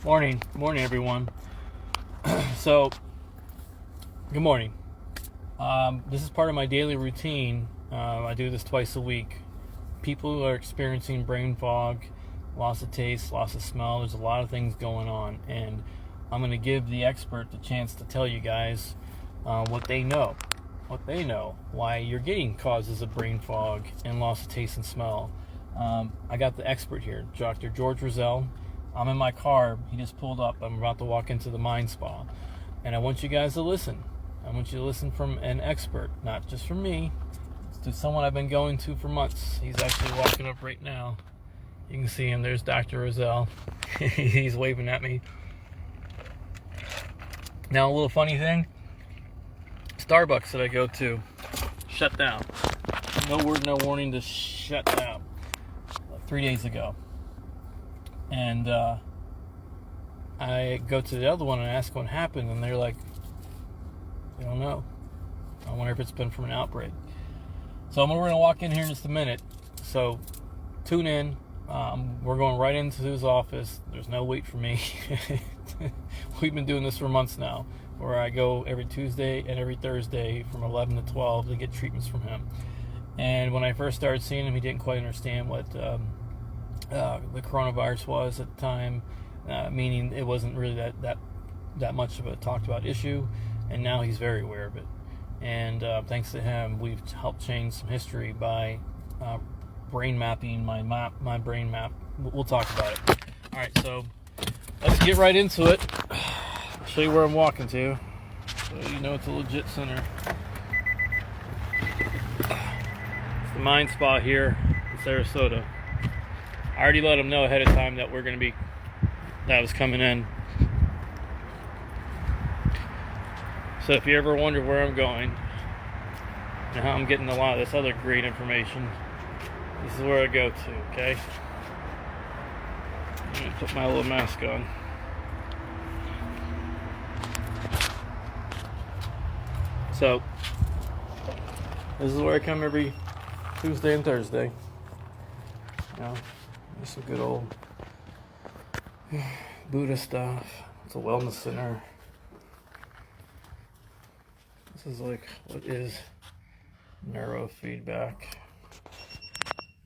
Morning, everyone. So, good morning. This is part of my daily routine. I do this twice a week. People who are experiencing brain fog, loss of taste, loss of smell, there's a lot of things going on, and I'm going to give the expert the chance to tell you guys what they know. Why you're getting causes of brain fog and loss of taste and smell. I got the expert here, Dr. Rozelle. I'm in my car. He just pulled up. I'm about to walk into the Mind Spa. And I want you guys to listen. I want you to listen from an expert, not just from me. It's to someone I've been going to for months. He's actually walking up right now. You can see him. There's Dr. Rozelle. He's waving at me. Now, a little funny thing. Starbucks that I go to shut down. No word, no warning to shut down. 3 days ago. And I go to the other one and ask what happened, and they're like, "I don't know. I wonder if it's been from an outbreak." So we're going to walk in here in just a minute. So tune in. We're going right into his office. There's no wait for me. We've been doing this for months now, where I go every Tuesday and every Thursday from 11 to 12 to get treatments from him. And when I first started seeing him, he didn't quite understand what the coronavirus was at the time, meaning it wasn't really that much of a talked about issue, and now he's very aware of it. And thanks to him, we've helped change some history by brain mapping my brain map. We'll talk about it. All right, so let's get right into it. I'll show you where I'm walking to, so you know it's a legit center. It's the Mind Spa here in Sarasota. I already let them know ahead of time that I was coming in. So if you ever wonder where I'm going and how I'm getting a lot of this other great information, this is where I go to, okay? I'm going to put my little mask on. So, this is where I come every Tuesday and Thursday. You know, some good old Buddha stuff. It's a wellness center. This is like, what is neurofeedback?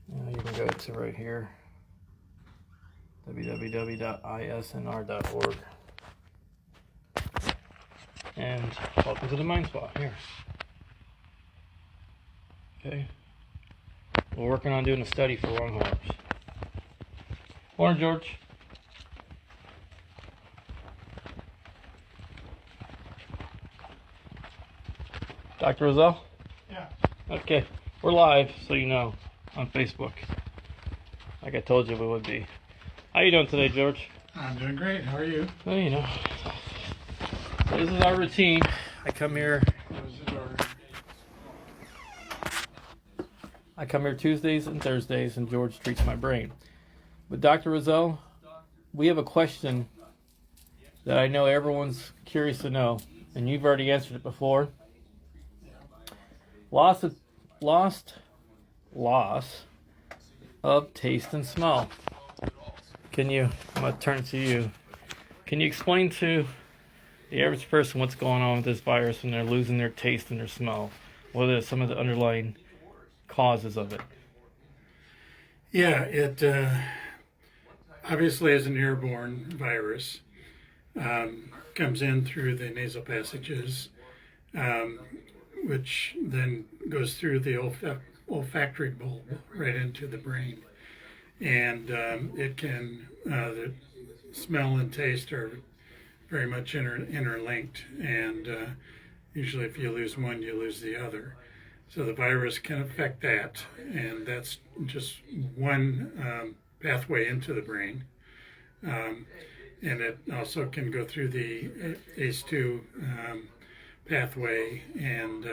You can go to right here, www.isnr.org. And welcome to the Mind Spa here. Okay. We're working on doing a study for longhorns. Morning, George. Dr. Rozelle? Yeah. Okay. We're live, so you know, on Facebook. Like I told you we would be. How you doing today, George? I'm doing great. How are you? Well, you know. So this is our routine. I come here Tuesdays and Thursdays, and George treats my brain. But Dr. Rozelle, we have a question that I know everyone's curious to know, and you've already answered it before. Loss of taste and smell. I'm going to turn it to you. Can you explain to the average person what's going on with this virus when they're losing their taste and their smell? What are some of the underlying causes of it? Yeah, it obviously is an airborne virus. Comes in through the nasal passages, which then goes through the olfactory bulb right into the brain. And it can, the smell and taste are very much interlinked. And usually if you lose one, you lose the other. So the virus can affect that, and that's just one pathway into the brain. And it also can go through the ACE2 pathway and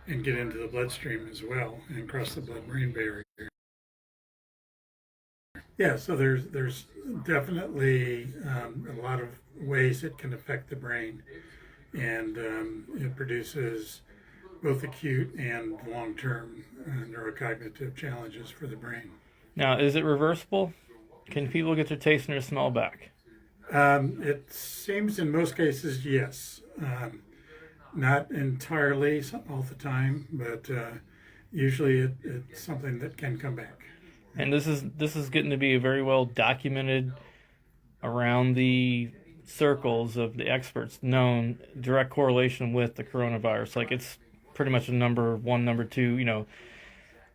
get into the bloodstream as well and cross the blood-brain barrier. Yeah, so there's definitely a lot of ways it can affect the brain, and it produces both acute and long-term neurocognitive challenges for the brain. Now, is it reversible? Can people get their taste and their smell back? It seems in most cases, yes. Not entirely all the time, but usually it's something that can come back. And this is getting to be very well documented around the circles of the experts, known direct correlation with the coronavirus. Like it's pretty much a number one, number two,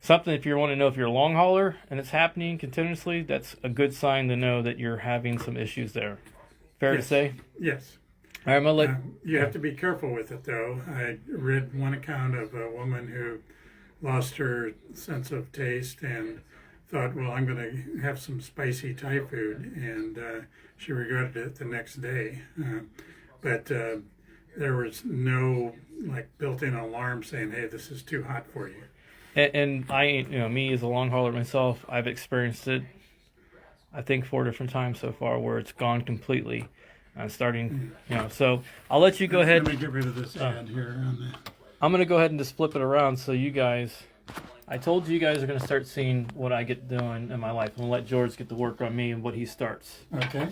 something. If you want to know if you're a long hauler and it's happening continuously, that's a good sign to know that you're having some issues there. Fair to say? Yes. All right, I'm gonna let You have to be careful with it, though. I read one account of a woman who lost her sense of taste and thought, well, I'm going to have some spicy Thai food, and she regretted it the next day. But there was no built-in alarm saying, hey, this is too hot for you. and I, me as a long hauler myself, I've experienced it, I think 4 different times so far where it's gone completely. Starting, so I'll let you go ahead. Let me get rid of this ad here on the. I'm going to go ahead and just flip it around so you guys, I told you guys are going to start seeing what I get doing in my life. I'm going to let George get to work on me and what he starts. Okay.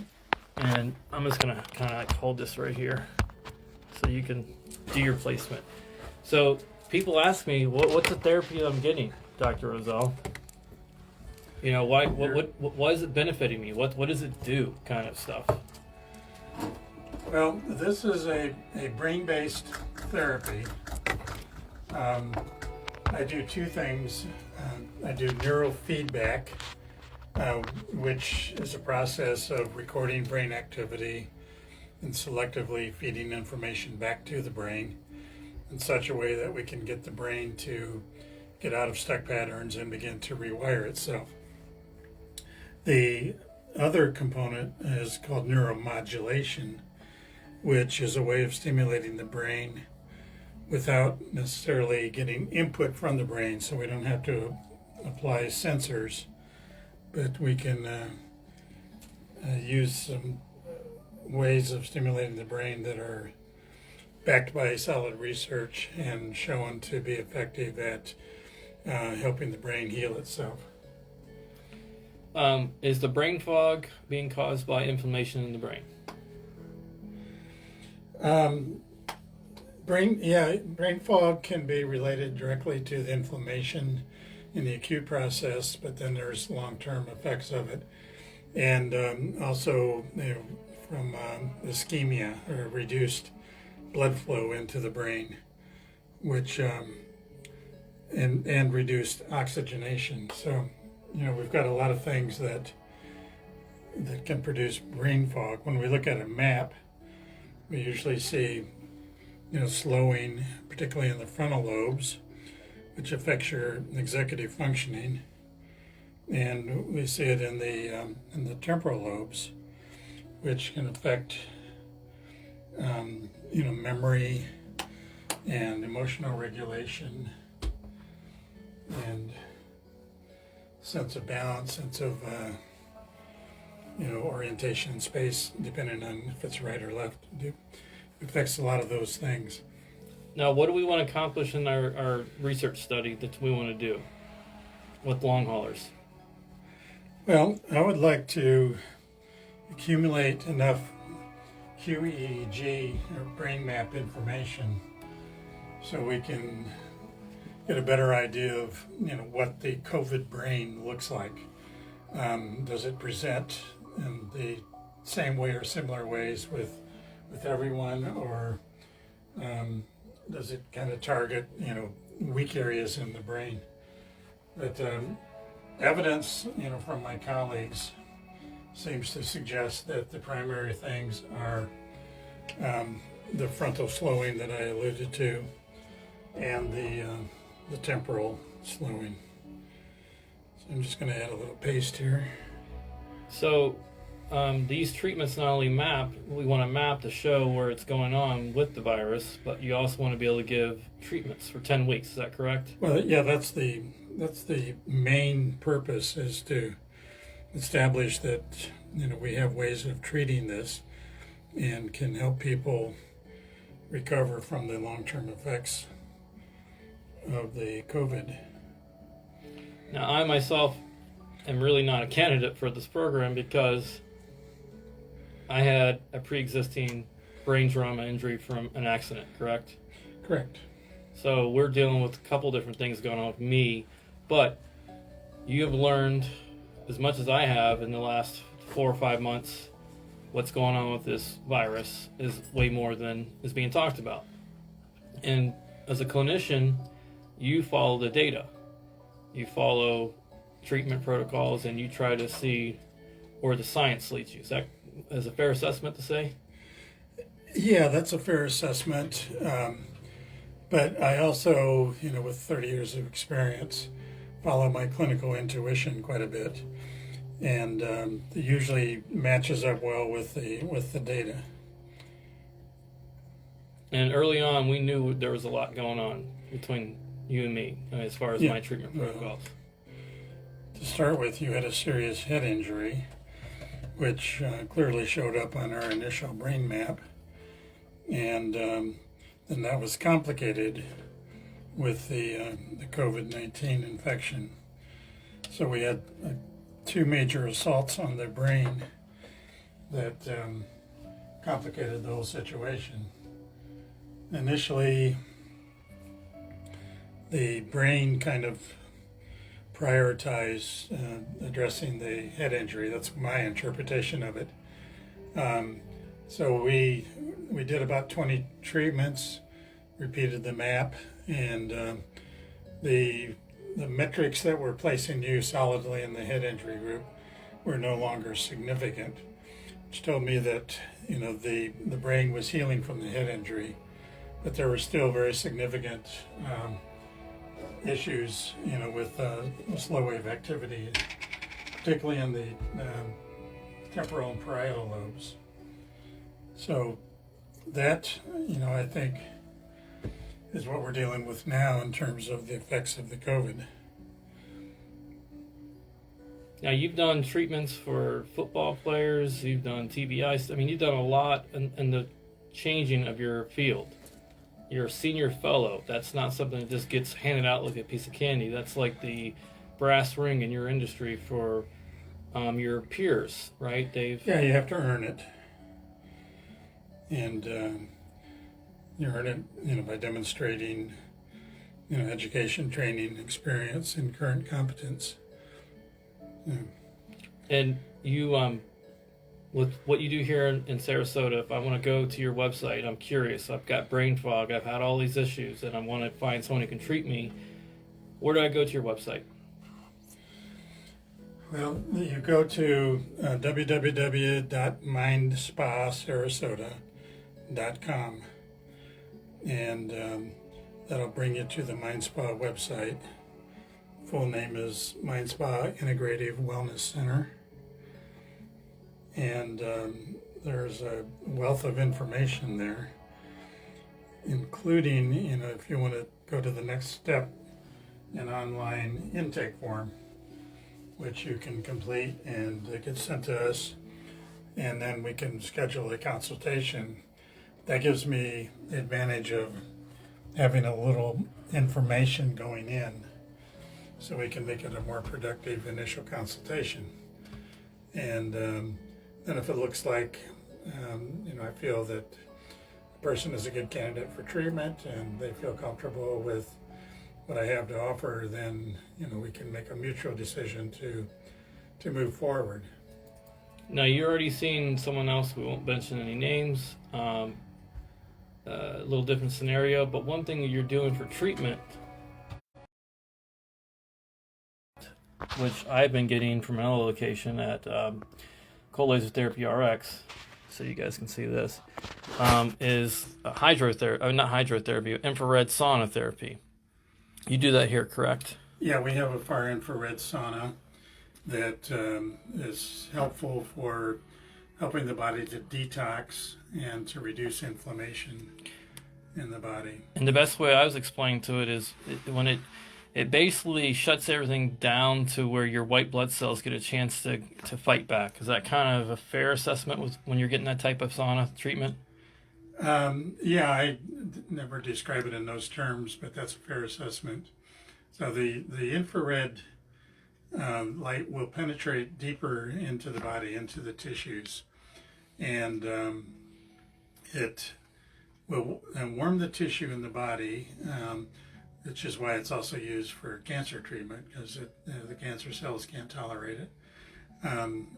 And I'm just going to kind of hold this right here so you can do your placement. So people ask me, what's the therapy I'm getting, Dr. Rozelle? Why is it benefiting me? What does it do kind of stuff? Well, this is a brain-based therapy. I do two things. I do neurofeedback, which is a process of recording brain activity and selectively feeding information back to the brain in such a way that we can get the brain to get out of stuck patterns and begin to rewire itself. The other component is called neuromodulation, which is a way of stimulating the brain without necessarily getting input from the brain, so we don't have to apply sensors, but we can use some ways of stimulating the brain that are backed by solid research and shown to be effective at helping the brain heal itself. Is the brain fog being caused by inflammation in the brain? Brain fog can be related directly to the inflammation in the acute process, but then there's long-term effects of it, and also from ischemia or reduced blood flow into the brain, which and reduced oxygenation. So we've got a lot of things that can produce brain fog. When we look at a map, we usually see slowing, particularly in the frontal lobes, which affects your executive functioning, and we see it in the temporal lobes, which can affect memory and emotional regulation and sense of balance, sense of orientation in space, depending on if it's right or left. It affects a lot of those things. Now, what do we want to accomplish in our research study that we want to do with long haulers? Well, I would like to accumulate enough QEEG or brain map information so we can get a better idea of what the COVID brain looks like. Does it present in the same way or similar ways with everyone, or does it kind of target weak areas in the brain? But evidence from my colleagues seems to suggest that the primary things are the frontal slowing that I alluded to, and the temporal slowing. So I'm just going to add a little paste here. So these treatments not only we want to map to show where it's going on with the virus, but you also want to be able to give treatments for 10 weeks. Is that correct? Well, yeah, that's the main purpose, is to establish that we have ways of treating this and can help people recover from the long-term effects of the COVID. Now, I myself am really not a candidate for this program because I had a pre-existing brain trauma injury from an accident, correct? Correct. So we're dealing with a couple different things going on with me, but you have learned as much as I have in the last 4 or 5 months. What's going on with this virus is way more than is being talked about. And as a clinician, you follow the data. You follow treatment protocols and you try to see where the science leads you. Is that a fair assessment to say? Yeah, that's a fair assessment. But I also, with 30 years of experience, follow my clinical intuition quite a bit. And it usually matches up well with the data. And early on, we knew there was a lot going on between you and me as far as my treatment protocols. To start with, you had a serious head injury, which clearly showed up on our initial brain map. And then that was complicated with the COVID-19 infection. So we had 2 major assaults on the brain that complicated the whole situation. Initially, the brain kind of prioritized addressing the head injury. That's my interpretation of it. So we did about 20 treatments, repeated the map, and the metrics that were placing you solidly in the head injury group were no longer significant, which told me that the brain was healing from the head injury, but there were still very significant issues, with slow wave activity, particularly in the temporal and parietal lobes. So that, I think, is what we're dealing with now in terms of the effects of the COVID. Now, you've done treatments for football players, you've done TBI, I mean, you've done a lot in the changing of your field. You're a senior fellow. That's not something that just gets handed out like a piece of candy. That's like the brass ring in your industry for your peers, right, Dave? Yeah, you have to earn it. And you earn it, by demonstrating, education, training, experience, and current competence. Yeah. And you, with what you do here in Sarasota, if I want to go to your website, I'm curious. I've got brain fog. I've had all these issues, and I want to find someone who can treat me. Where do I go to your website? Well, you go to www.mindspasarasota.com, and that'll bring you to the Mind Spa website. Full name is Mind Spa Integrative Wellness Center, and there's a wealth of information there, including, if you want to go to the next step, an online intake form, which you can complete and it gets sent to us, and then we can schedule a consultation. That gives me the advantage of having a little information going in, so we can make it a more productive initial consultation. And then if it looks like, I feel that the person is a good candidate for treatment and they feel comfortable with what I have to offer, then, we can make a mutual decision to move forward. Now, you're already seeing someone else, we won't mention any names, a little different scenario, but one thing that you're doing for treatment, which I've been getting from another location at Cold Laser Therapy RX, so you guys can see this, is infrared sauna therapy. You do that here, correct? Yeah, we have a far infrared sauna that is helpful for helping the body to detox and to reduce inflammation in the body. And the best way I was explaining to it is when it basically shuts everything down to where your white blood cells get a chance to fight back. Is that kind of a fair assessment when you're getting that type of sauna treatment? Yeah, I never describe it in those terms, but that's a fair assessment. So the infrared light will penetrate deeper into the body, into the tissues, and it will warm the tissue in the body, which is why it's also used for cancer treatment, because the cancer cells can't tolerate it.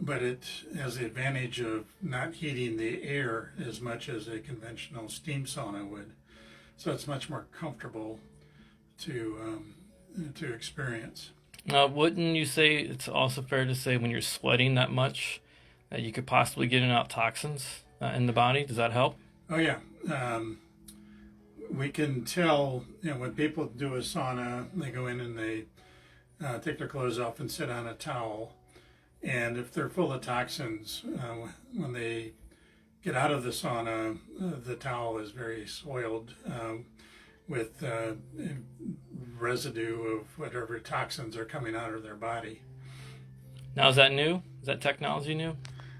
But it has the advantage of not heating the air as much as a conventional steam sauna would. So it's much more comfortable to experience. Now, wouldn't you say it's also fair to say when you're sweating that much that you could possibly get out toxins in the body? Does that help? Oh yeah. We can tell, when people do a sauna, they go in and they take their clothes off and sit on a towel. And if they're full of toxins, when they get out of the sauna, the towel is very soiled with residue of whatever toxins are coming out of their body. Now, is that new? Is that technology new?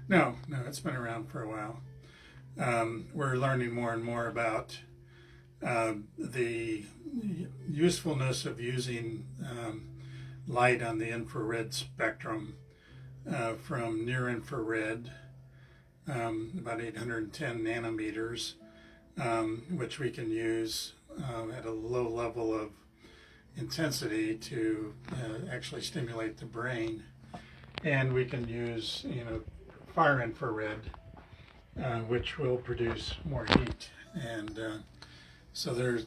No, it's been around for a while. We're learning more and more about the usefulness of using light on the infrared spectrum, from near infrared, about 810 nanometers, which we can use at a low level of intensity to actually stimulate the brain. And we can use, far infrared, which will produce more heat. And so there's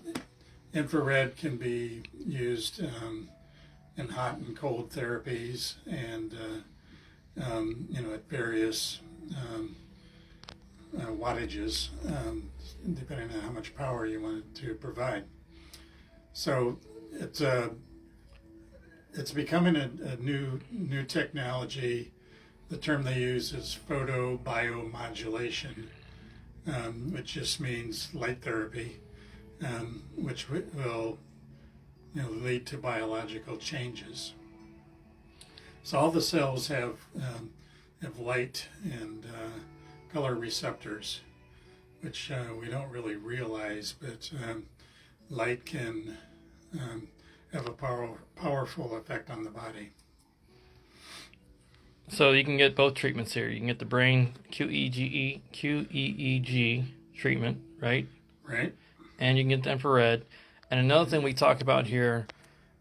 infrared can be used in hot and cold therapies, and at various wattages, depending on how much power you want it to provide. So it's becoming a new technology. The term they use is photobiomodulation, which just means light therapy, which will lead to biological changes. So all the cells have light and color receptors, which we don't really realize, but light can have a powerful effect on the body. So you can get both treatments here. You can get the brain QEEG treatment, right? Right. And you can get the infrared. And another thing we talk about here,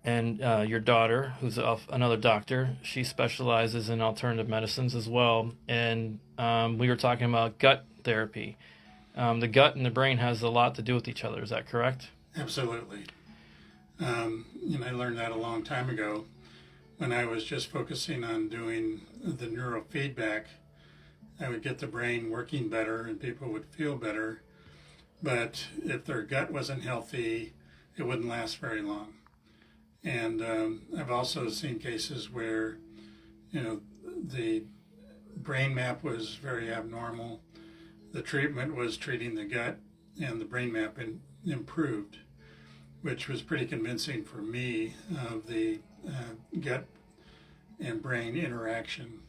and your daughter, who's another doctor, she specializes in alternative medicines as well. And we were talking about gut therapy. The gut and the brain has a lot to do with each other. Is that correct? Absolutely. I learned that a long time ago when I was just focusing on doing the neurofeedback. I would get the brain working better and people would feel better. But if their gut wasn't healthy, it wouldn't last very long. And I've also seen cases where, the brain map was very abnormal. The treatment was treating the gut, and the brain map improved, which was pretty convincing for me of the gut and brain interaction.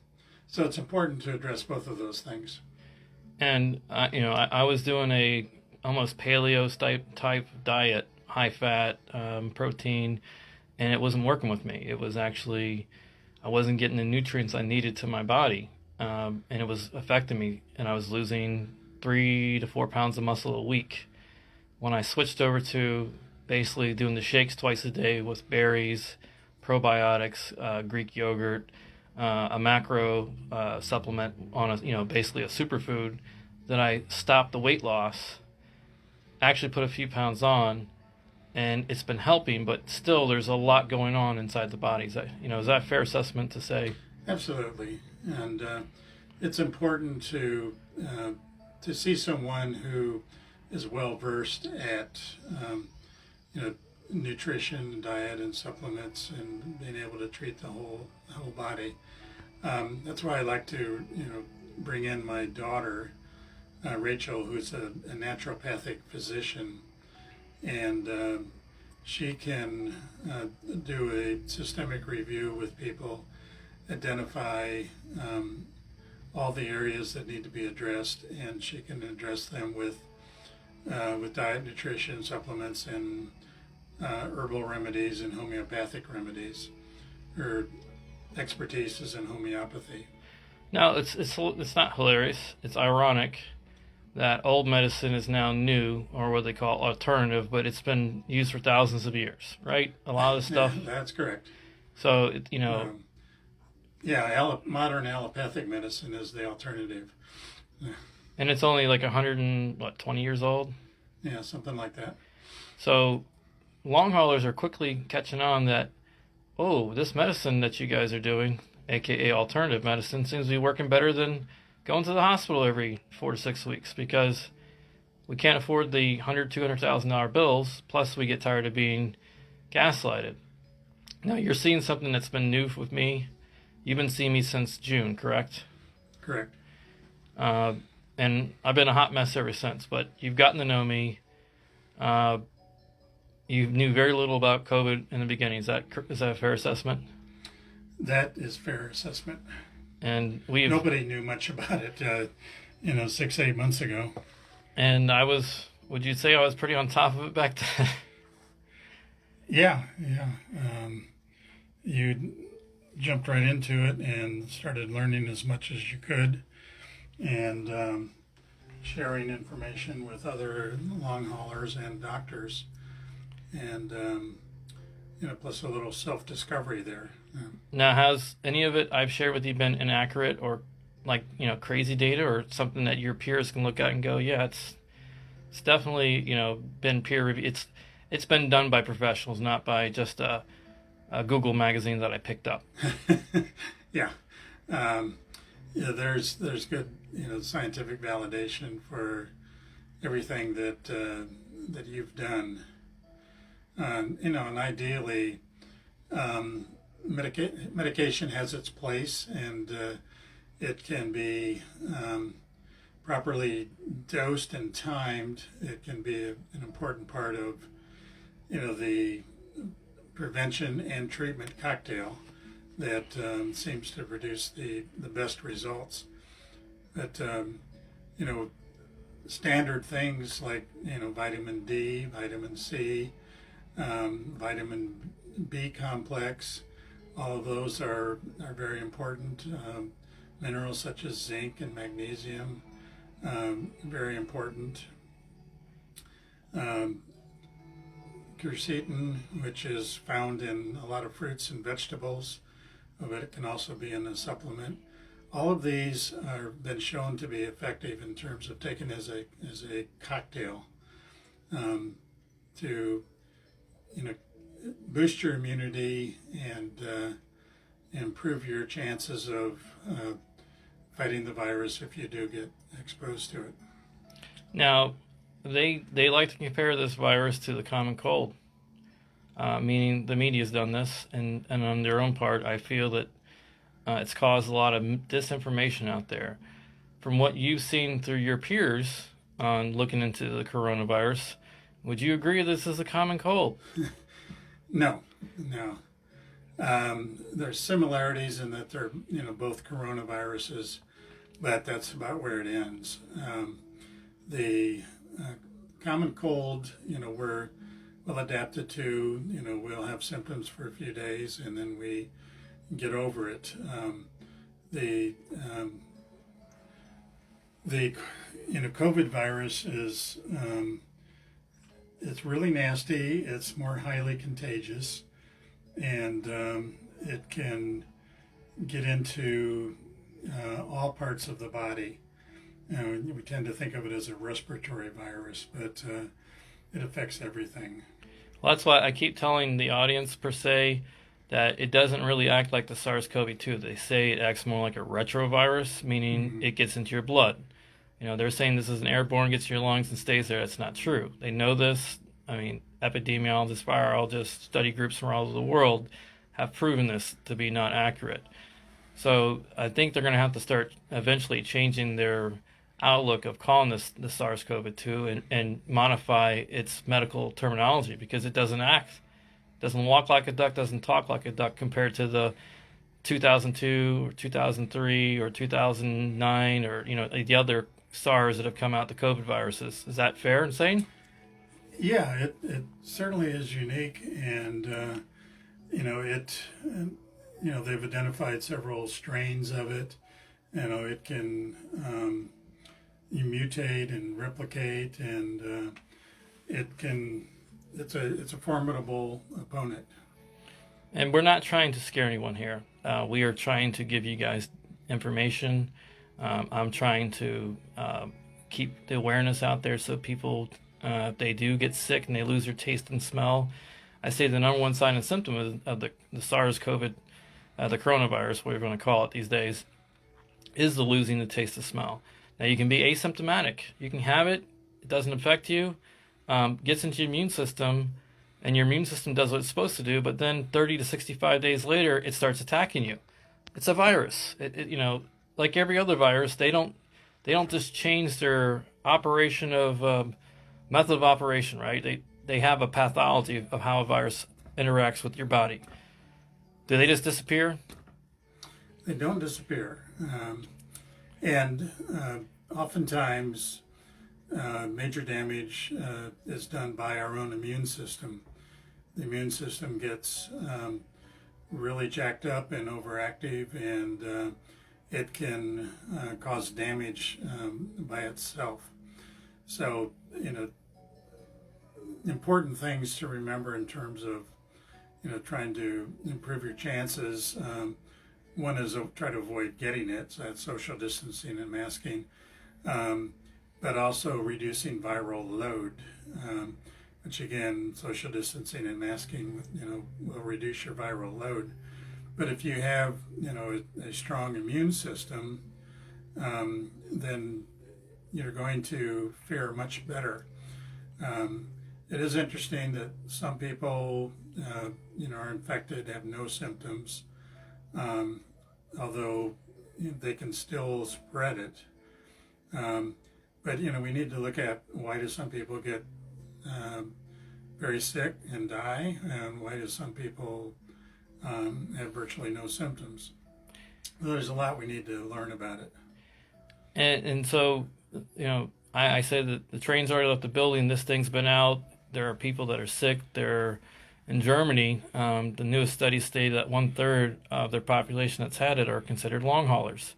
So it's important to address both of those things. And I was doing a almost paleo type diet, high fat, protein, and it wasn't working with me. It was actually, I wasn't getting the nutrients I needed to my body, and it was affecting me, and I was losing 3 to 4 pounds of muscle a week. When I switched over to basically doing the shakes twice a day with berries, probiotics, Greek yogurt, a macro supplement on basically a superfood, then I stopped the weight loss, actually put a few pounds on, and it's been helping, but still there's a lot going on inside the body. Is that a fair assessment to say? Absolutely. And it's important to see someone who is well versed at nutrition, diet, and supplements, and being able to treat the whole body. That's why I like to bring in my daughter, Rachel, who's a naturopathic physician, and she can do a systemic review with people, identify all the areas that need to be addressed, and she can address them with diet, nutrition, supplements, and herbal remedies and homeopathic remedies. Her expertise is in homeopathy. No, it's not hilarious. It's ironic that old medicine is now new, or what they call alternative, but it's been used for thousands of years, right? A lot of the stuff. Yeah, that's correct. So Modern allopathic medicine is the alternative. and it's only like 120 years old. Yeah, something like that. So long haulers are quickly catching on that, oh, this medicine that you guys are doing, aka alternative medicine, seems to be working better than going to the hospital every 4 to 6 weeks, because we can't afford the $200,000 bills, plus we get tired of being gaslighted. Now you're seeing something that's been new with me. You've been seeing me since June, correct? Correct. And I've been a hot mess ever since, but you've gotten to know me. You knew very little about COVID in the beginning. Is that a fair assessment? That is fair assessment. And nobody knew much about it, 6-8 months ago. And would you say I was pretty on top of it back then? Yeah. You jumped right into it and started learning as much as you could, and sharing information with other long haulers and doctors, and plus a little self-discovery there. Now, has any of it I've shared with you been inaccurate, or crazy data, or something that your peers can look at and go, yeah, it's definitely been peer reviewed. It's been done by professionals, not by just a Google magazine that I picked up. Yeah. There's good scientific validation for everything that you've done. And ideally, medication has its place, and it can be properly dosed and timed. It can be an important part of the prevention and treatment cocktail that seems to produce the best results. But standard things like vitamin D, vitamin C, vitamin B complex, all of those are very important. Minerals such as zinc and magnesium, very important. Quercetin, which is found in a lot of fruits and vegetables, but it can also be in a supplement. All of these have been shown to be effective in terms of taken as a cocktail to boost your immunity and improve your chances of fighting the virus if you do get exposed to it. Now, they like to compare this virus to the common cold, meaning the media's done this, and on their own part, I feel that it's caused a lot of disinformation out there. From what you've seen through your peers on looking into the coronavirus, would you agree this is a common cold? No. There's similarities in that they're both coronaviruses, but that's about where it ends. The common cold, we're well adapted to. We'll have symptoms for a few days and then we get over it. The COVID virus is it's really nasty. It's more highly contagious, and it can get into all parts of the body. We tend to think of it as a respiratory virus, but it affects everything. Well, that's why I keep telling the audience, per se, that it doesn't really act like the SARS-CoV-2. They say it acts more like a retrovirus, meaning it gets into your blood. They're saying this is an airborne, gets in your lungs and stays there. That's not true. They know this. I mean, epidemiologists, virologists, study groups from all over the world have proven this to be not accurate. So I think they're going to have to start eventually changing their outlook of calling this the SARS-CoV-2 and modify its medical terminology, because it doesn't walk like a duck, doesn't talk like a duck compared to the 2002 or 2003 or 2009 or the other SARS that have come out, the COVID viruses. Is that fair and sane? Yeah, it certainly is unique, and they've identified several strains of it, it can mutate and replicate, and it's a formidable opponent. And we're not trying to scare anyone here. We are trying to give you guys information. I'm trying to keep the awareness out there so people, if they do get sick and they lose their taste and smell, I say the number one sign and symptom of the SARS-CoV, the coronavirus, whatever you want to call it these days, is the losing the taste and smell. Now, you can be asymptomatic. You can have it. It doesn't affect you. Gets into your immune system, and your immune system does what it's supposed to do, but then 30 to 65 days later, it starts attacking you. It's a virus. Like every other virus, they don't just change their operation of method of operation, right? They have a pathology of how a virus interacts with your body. Do they just disappear? They don't disappear. And oftentimes, major damage is done by our own immune system. The immune system gets really jacked up and overactive, and it can cause damage by itself. So, important things to remember in terms of, trying to improve your chances. One is try to avoid getting it, so that's social distancing and masking, but also reducing viral load, which again, social distancing and masking, will reduce your viral load. But if you have, a strong immune system, then you're going to fare much better. It is interesting that some people, are infected, have no symptoms, although they can still spread it. But we need to look at, why do some people get very sick and die, and why do some people have virtually no symptoms? There's a lot we need to learn about it. And so, I say that the train's already left the building. This thing's been out. There are people that are sick. They're in Germany. The newest study stated that 1/3 of their population that's had it are considered long haulers.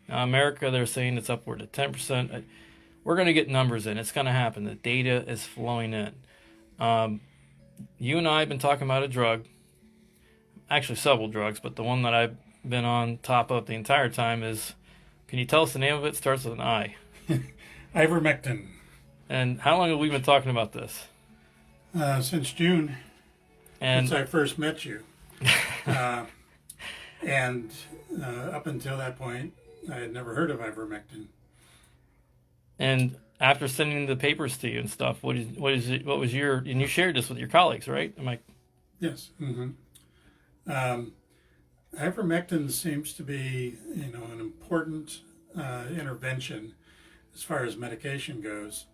Now, America, they're saying it's upward to 10%. We're going to get numbers in. It's going to happen. The data is flowing in. You and I have been talking about a drug, actually several drugs, but the one that I've been on top of the entire time is, can you tell us the name of it? It starts with an I. Ivermectin. And how long have we been talking about this? Since June, and since I first met you. And up until that point, I had never heard of ivermectin. And after sending the papers to you and stuff, what was your, and you shared this with your colleagues, right? Yes. Mm-hmm. Ivermectin seems to be, an important intervention as far as medication goes.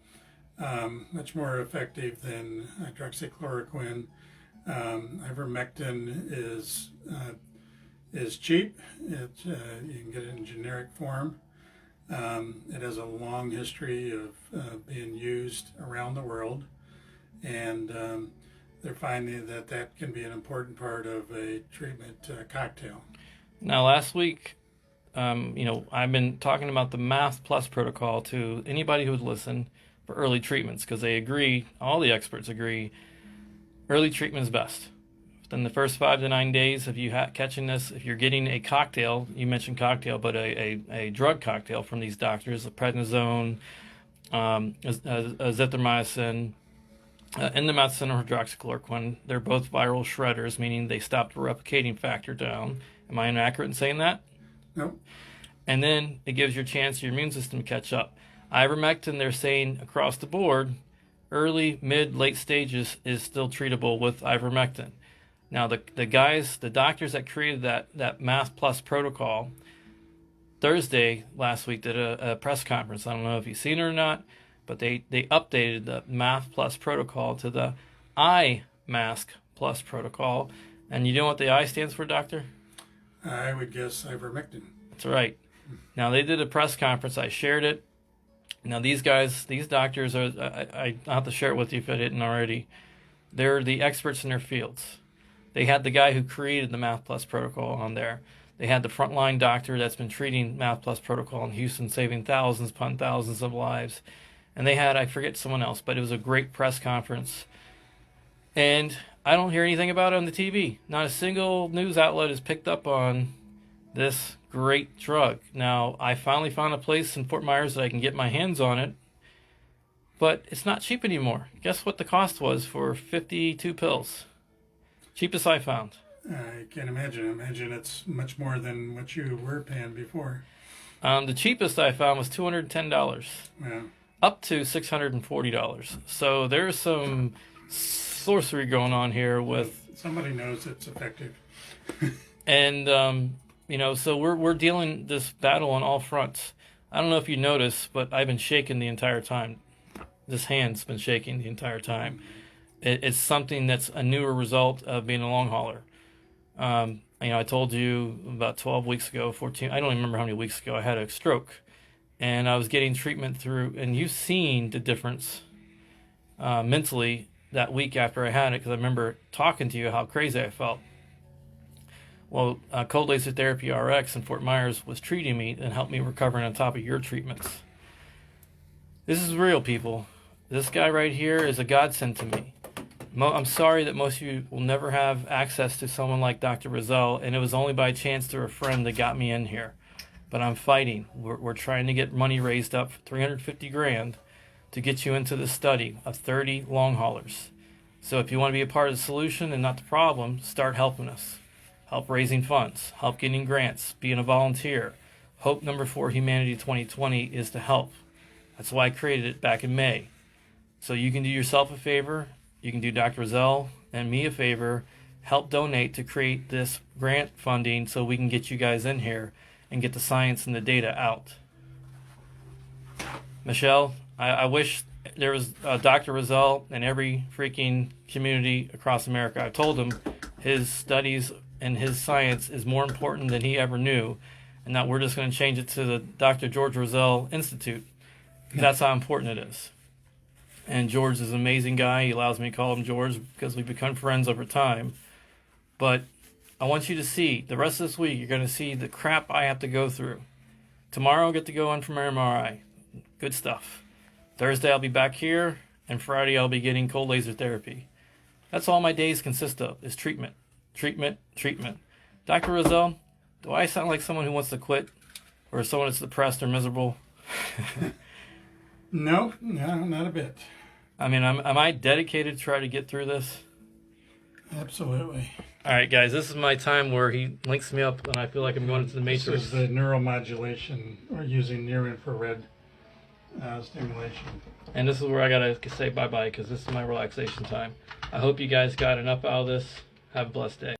Much more effective than hydroxychloroquine. Ivermectin is cheap. You can get it in generic form. It has a long history of being used around the world, and they're finding that can be an important part of a treatment cocktail. Now, last week, I've been talking about the MAST Plus protocol to anybody who would listen for early treatments, because they agree, all the experts agree, early treatment is best. Within the first 5 to 9 days of you catching this, if you're getting a cocktail, you mentioned cocktail, but a drug cocktail from these doctors, a prednisone, azithromycin, indomethacin or hydroxychloroquine, they're both viral shredders, meaning they stop the replicating factor down. Am I inaccurate in saying that? No. And then it gives your chance your immune system to catch up. Ivermectin, they're saying across the board, early, mid, late stages is still treatable with ivermectin. Now, the doctors that created that MAST Plus protocol, Thursday last week did a press conference. I don't know if you've seen it or not, but they updated the MAST Plus protocol to the iMask Plus protocol. And you know what the I stands for, Doctor? I would guess ivermectin. That's right. Now, they did a press conference. I shared it. Now, these doctors, I'll have to share it with you if I didn't already. They're the experts in their fields. They had the guy who created the MAST Plus protocol on there. They had the frontline doctor that's been treating Math Plus protocol in Houston, saving thousands upon thousands of lives. And they had, I forget someone else, but it was a great press conference. And I don't hear anything about it on the TV. Not a single news outlet has picked up on this great drug. Now, I finally found a place in Fort Myers that I can get my hands on it, but it's not cheap anymore. Guess what the cost was for 52 pills? Cheapest I found. I can't imagine. Imagine it's much more than what you were paying before. The cheapest I found was $210, Yeah. up to $640. So there's some sorcery going on here with... Somebody knows it's effective. And, so we're dealing this battle on all fronts. I don't know if you noticed, but I've been shaking the entire time. This hand's been shaking the entire time. It's something that's a newer result of being a long hauler. I told you about 12 weeks ago, 14, I don't even remember how many weeks ago, I had a stroke. And I was getting treatment through, and you've seen the difference mentally that week after I had it, because I remember talking to you how crazy I felt. Well, Cold Laser Therapy RX in Fort Myers was treating me and helped me recovering on top of your treatments. This is real, people. This guy right here is a godsend to me. I'm sorry that most of you will never have access to someone like Dr. Rozelle, and it was only by chance through a friend that got me in here. But I'm fighting. We're trying to get money raised up for $350,000 to get you into the study of 30 long haulers. So if you want to be a part of the solution and not the problem, start helping us. Help raising funds, help getting grants, being a volunteer. Hope number 4 Humanity 2020 is to help. That's why I created it back in May. So you can do yourself a favor, you can do Dr. Rozelle and me a favor, help donate to create this grant funding so we can get you guys in here and get the science and the data out. Michelle, I wish there was Dr. Rozelle in every freaking community across America. I told him his studies and his science is more important than he ever knew, and that we're just going to change it to the Dr. George Rozelle Institute. That's how important it is. And George is an amazing guy. He allows me to call him George because we've become friends over time. But I want you to see, the rest of this week, you're going to see the crap I have to go through. Tomorrow I'll get to go in for my MRI. Good stuff. Thursday I'll be back here, and Friday I'll be getting cold laser therapy. That's all my days consist of, is treatment. Treatment, treatment. Dr. Rozelle, do I sound like someone who wants to quit? Or someone that's depressed or miserable? No, not a bit. I mean, am I dedicated to try to get through this? Absolutely. All right, guys, this is my time where he links me up and I feel like I'm going into the Matrix. This is the neuromodulation, or using near-infrared stimulation. And this is where I got to say bye-bye because this is my relaxation time. I hope you guys got enough out of this. Have a blessed day.